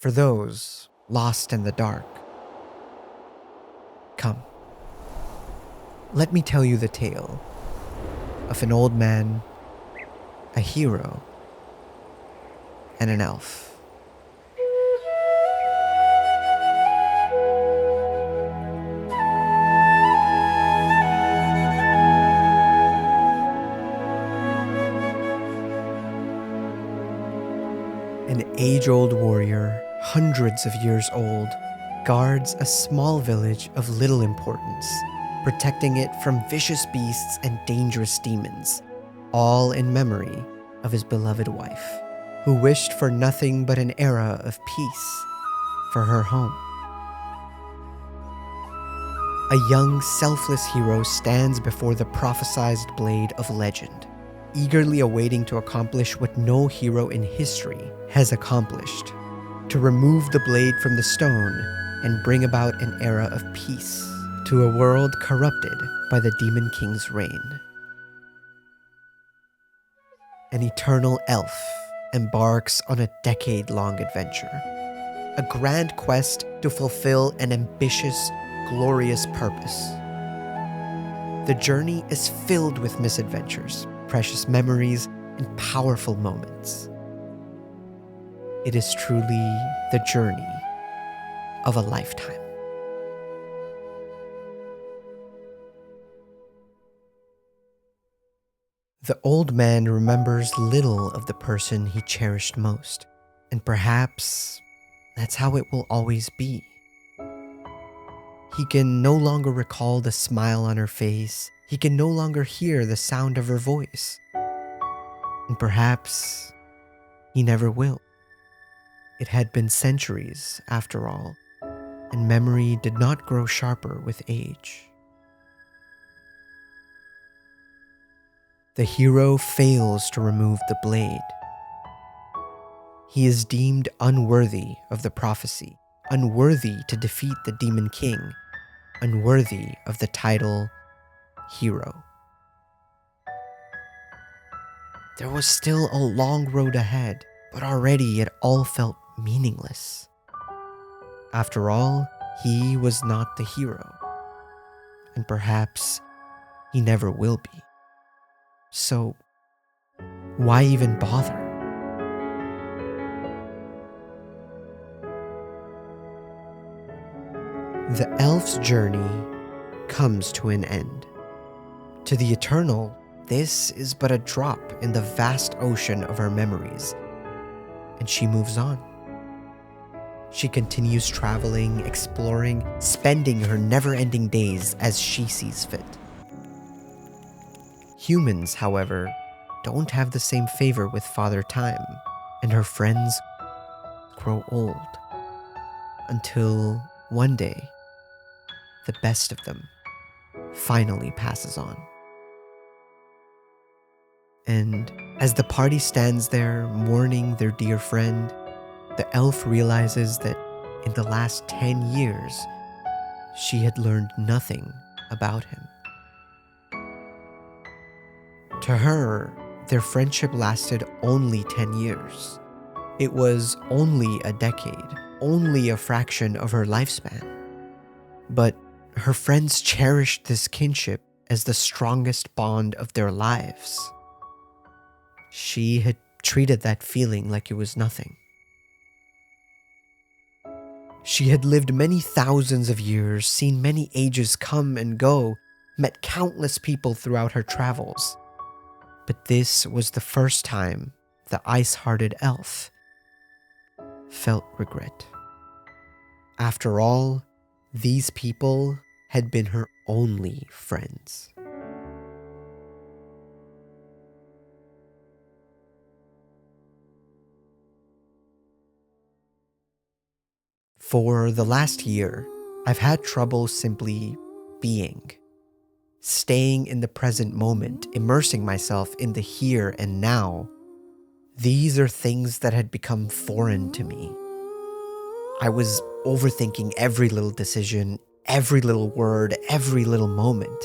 for those lost in the dark. Come, let me tell you the tale of an old man, a hero, and an elf. An age-old warrior, hundreds of years old, guards a small village of little importance, protecting it from vicious beasts and dangerous demons, all in memory of his beloved wife, who wished for nothing but an era of peace for her home. A young, selfless hero stands before the prophesized blade of legend, eagerly awaiting to accomplish what no hero in history has accomplished: to remove the blade from the stone and bring about an era of peace to a world corrupted by the Demon King's reign. An eternal elf embarks on a decade-long adventure, a grand quest to fulfill an ambitious, glorious purpose. The journey is filled with misadventures, precious memories, and powerful moments. It is truly the journey of a lifetime. The old man remembers little of the person he cherished most, and perhaps that's how it will always be. He can no longer recall the smile on her face. He can no longer hear the sound of her voice. And perhaps he never will. It had been centuries, after all, and memory did not grow sharper with age. The hero fails to remove the blade. He is deemed unworthy of the prophecy, unworthy to defeat the Demon King, unworthy of the title hero. There was still a long road ahead, but already it all felt meaningless. After all, he was not the hero, and perhaps he never will be. So, why even bother? The elf's journey comes to an end. To the eternal, this is but a drop in the vast ocean of her memories, and she moves on. She continues traveling, exploring, spending her never-ending days as she sees fit. Humans, however, don't have the same favor with Father Time, and her friends grow old. Until one day, the best of them finally passes on. And as the party stands there mourning their dear friend, the elf realizes that in the last 10 years, she had learned nothing about him. To her, their friendship lasted only 10 years. It was only a decade, only a fraction of her lifespan. But her friends cherished this kinship as the strongest bond of their lives. She had treated that feeling like it was nothing. She had lived many thousands of years, seen many ages come and go, met countless people throughout her travels. But this was the first time the ice-hearted elf felt regret. After all, these people had been her only friends. For the last year, I've had trouble simply being. Staying in the present moment, immersing myself in the here and now. These are things that had become foreign to me. I was overthinking every little decision, every little word, every little moment.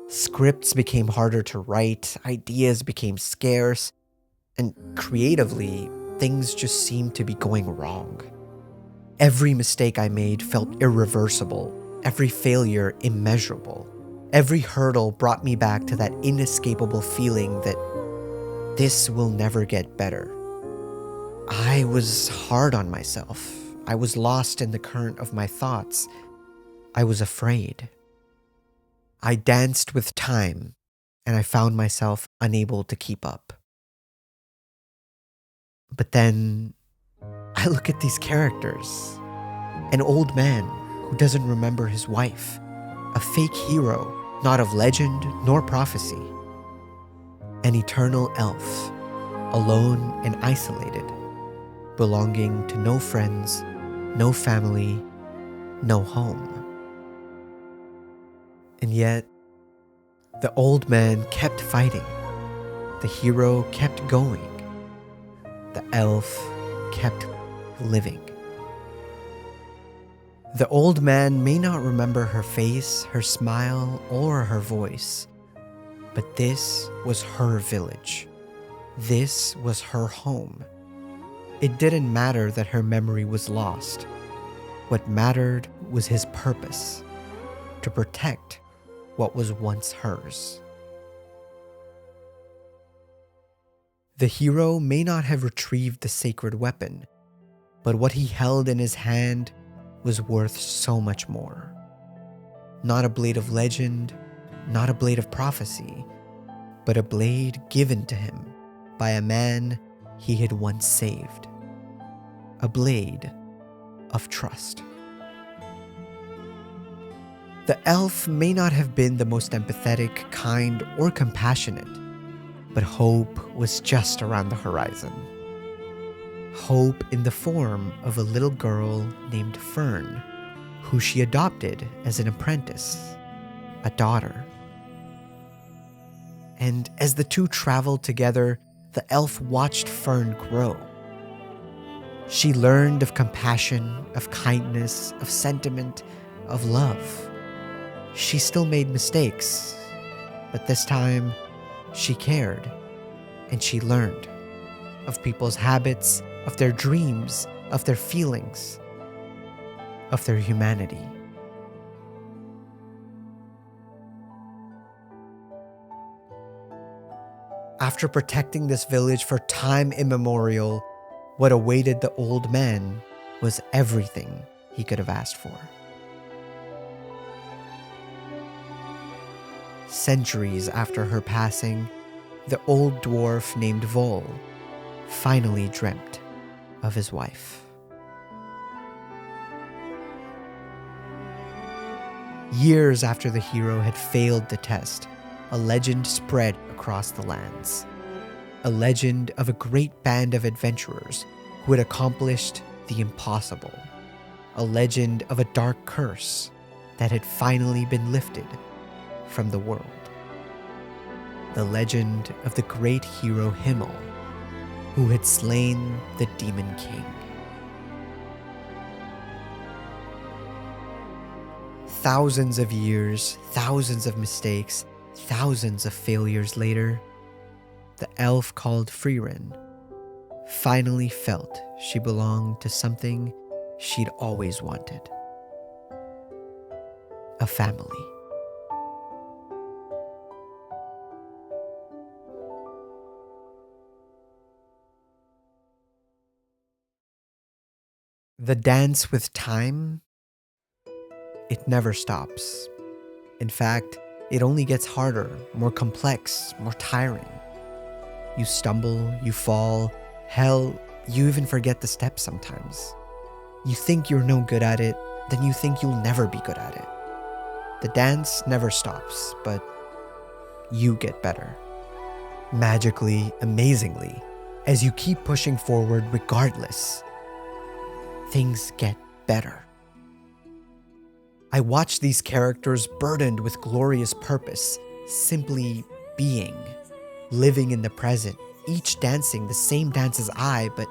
Scripts became harder to write, ideas became scarce, and creatively, things just seemed to be going wrong. Every mistake I made felt irreversible, every failure immeasurable. Every hurdle brought me back to that inescapable feeling that this will never get better. I was hard on myself. I was lost in the current of my thoughts. I was afraid. I danced with time, and I found myself unable to keep up. But then I look at these characters. An old man who doesn't remember his wife. A fake hero, not of legend nor prophecy. An eternal elf, alone and isolated, belonging to no friends, no family, no home. And yet, the old man kept fighting. The hero kept going. The elf kept living. The old man may not remember her face, her smile, or her voice, but this was her village. This was her home. It didn't matter that her memory was lost. What mattered was his purpose, to protect what was once hers. The hero may not have retrieved the sacred weapon, but what he held in his hand was worth so much more. Not a blade of legend, not a blade of prophecy, but a blade given to him by a man he had once saved. A blade of trust. The elf may not have been the most empathetic, kind, or compassionate, but hope was just around the horizon. Hope in the form of a little girl named Fern, who she adopted as an apprentice, a daughter. And as the two traveled together, the elf watched Fern grow. She learned of compassion, of kindness, of sentiment, of love. She still made mistakes, but this time she cared, and she learned of people's habits, of their dreams, of their feelings, of their humanity. After protecting this village for time immemorial, what awaited the old man was everything he could have asked for. Centuries after her passing, the old dwarf named Vol finally dreamt of his wife. Years after the hero had failed the test, a legend spread across the lands. A legend of a great band of adventurers who had accomplished the impossible. A legend of a dark curse that had finally been lifted from the world. The legend of the great hero Himmel, who had slain the Demon King. Thousands of years, thousands of mistakes, thousands of failures later, the elf called Frieren finally felt she belonged to something she'd always wanted. A family. The dance with time, it never stops. In fact, it only gets harder, more complex, more tiring. You stumble, you fall, hell, you even forget the steps sometimes. You think you're no good at it, then you think you'll never be good at it. The dance never stops, but you get better. Magically, amazingly, as you keep pushing forward regardless, things get better. I watch these characters burdened with glorious purpose, simply being, living in the present, each dancing the same dance as I, but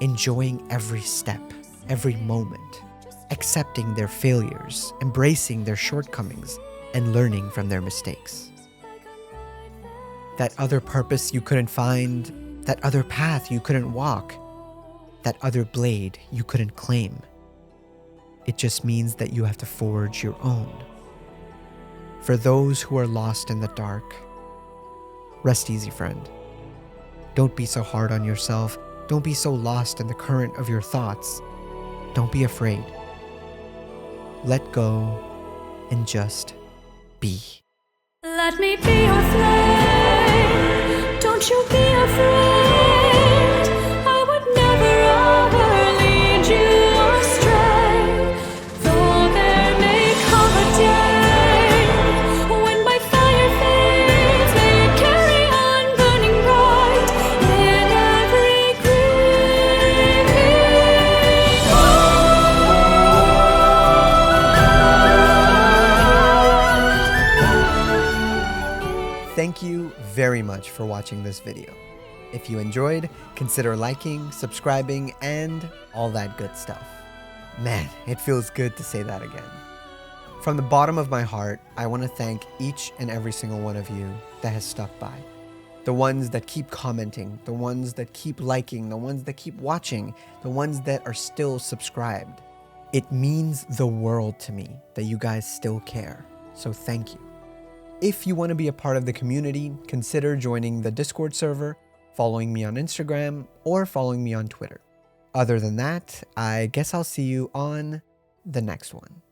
enjoying every step, every moment, accepting their failures, embracing their shortcomings, and learning from their mistakes. That other purpose you couldn't find, that other path you couldn't walk, that other blade you couldn't claim, It just means that you have to forge your own. For those who are lost in the dark, rest easy, friend. Don't be so hard on yourself. Don't be so lost in the current of your thoughts. Don't be afraid. Let go and just be. Let me be your flame. Don't you be afraid. I would never ever lead you astray. Though there may come a day when my fire fades, may it carry on burning bright in every grieving heart. Thank you very much for watching this video. If you enjoyed, consider liking, subscribing, and all that good stuff. Man, it feels good to say that again. From the bottom of my heart, I want to thank each and every single one of you that has stuck by. The ones that keep commenting, the ones that keep liking, the ones that keep watching, the ones that are still subscribed. It means the world to me that you guys still care, so thank you. If you want to be a part of the community, consider joining the Discord server, following me on Instagram, or following me on Twitter. Other than that, I guess I'll see you on the next one.